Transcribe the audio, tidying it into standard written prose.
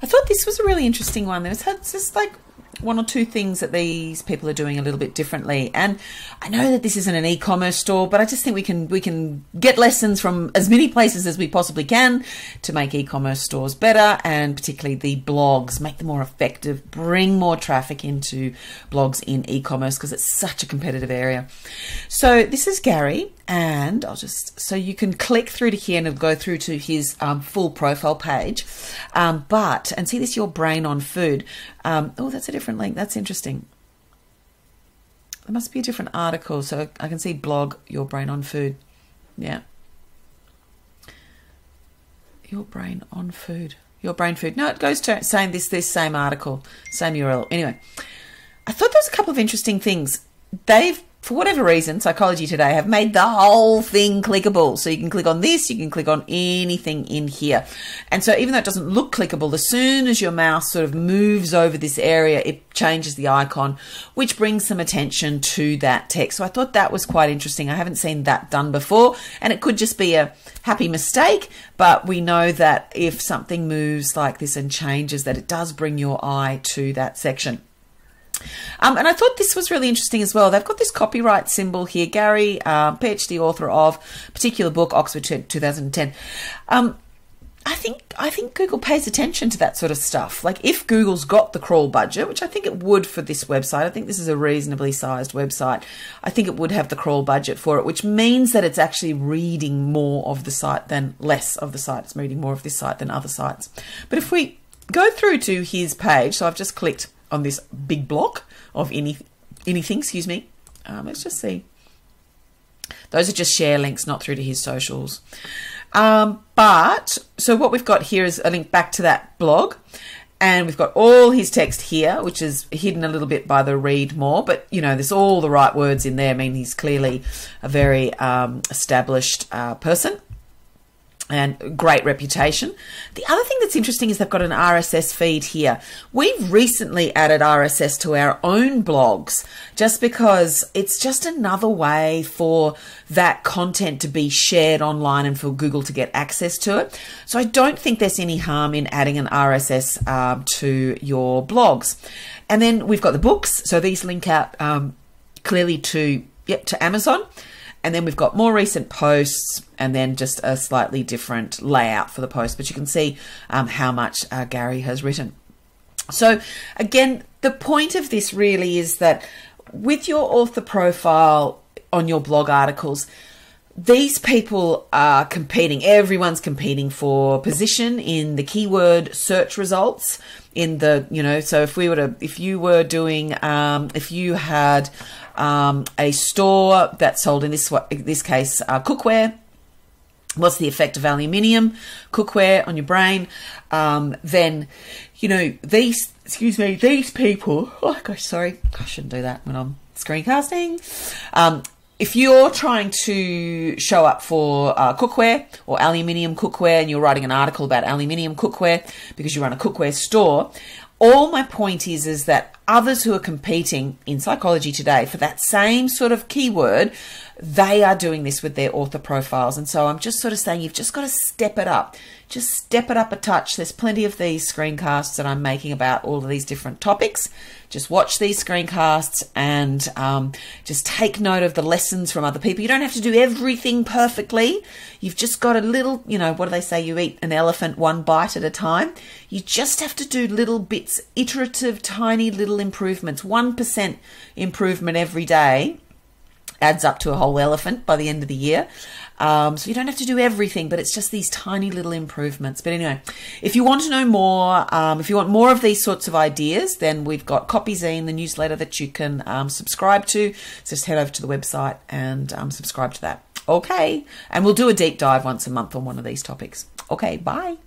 I thought this was a really interesting one. There's just like one or two things that these people are doing a little bit differently. And I know that this isn't an e-commerce store, but I just think we can get lessons from as many places as we possibly can to make e-commerce stores better, and particularly the blogs, make them more effective, bring more traffic into blogs in e-commerce because it's such a competitive area. So this is Gary, and so you can click through to here and it'll go through to his full profile page. And see this, your brain on food. Oh, that's a different link. That's interesting. There must be a different article. So I can see blog, your brain on food. Yeah. Your brain on food. Your brain food. No, it goes to saying this same article, same URL. Anyway, I thought there was a couple of interesting things. They've, for whatever reason, Psychology Today have made the whole thing clickable. So you can click on this, you can click on anything in here. And so even though it doesn't look clickable, as soon as your mouse sort of moves over this area, it changes the icon, which brings some attention to that text. So I thought that was quite interesting. I haven't seen that done before, and it could just be a happy mistake, but we know that if something moves like this and changes, that it does bring your eye to that section. And I thought this was really interesting as well. They've got this copyright symbol here. Gary, PhD author of particular book, Oxford 2010. I think Google pays attention to that sort of stuff. Like if Google's got the crawl budget, which I think it would for this website, I think this is a reasonably sized website, I think it would have the crawl budget for it, which means that it's actually reading more of the site than less of the site. It's reading more of this site than other sites. But if we go through to his page, so I've just clicked on this big block of anything, excuse me. Let's just see. Those are just share links, not through to his socials. But so what we've got here is a link back to that blog, and we've got all his text here, which is hidden a little bit by the read more, but you know, there's all the right words in there. I mean, he's clearly a very established person and great reputation. The other thing that's interesting is they've got an RSS feed here. We've recently added RSS to our own blogs just because it's just another way for that content to be shared online and for Google to get access to it. So I don't think there's any harm in adding an RSS to your blogs. And then we've got the books. So these link out clearly to Amazon. And then we've got more recent posts and then just a slightly different layout for the post. But you can see how much Gary has written. So again, the point of this really is that with your author profile on your blog articles, these people are competing. Everyone's competing for position in the keyword search results in the, you know, so if you were doing, if you had a store that sold in this case cookware, what's the effect of aluminium cookware on your brain? Then, you know, these people, oh gosh, sorry, I shouldn't do that when I'm screencasting. If you're trying to show up for cookware or aluminium cookware and you're writing an article about aluminium cookware because you run a cookware store, all my point is that others who are competing in Psychology Today for that same sort of keyword, they are doing this with their author profiles. And so I'm just sort of saying you've just got to step it up. Just step it up a touch. There's plenty of these screencasts that I'm making about all of these different topics. Just watch these screencasts and just take note of the lessons from other people. You don't have to do everything perfectly. You've just got a little, you know, what do they say? You eat an elephant one bite at a time. You just have to do little bits, iterative, tiny little improvements. 1% improvement every day adds up to a whole elephant by the end of the year. So you don't have to do everything, but it's just these tiny little improvements. But anyway, if you want to know more, if you want more of these sorts of ideas, then we've got CopyZine, the newsletter that you can subscribe to. So just head over to the website and subscribe to that. Okay. And we'll do a deep dive once a month on one of these topics. Okay. Bye.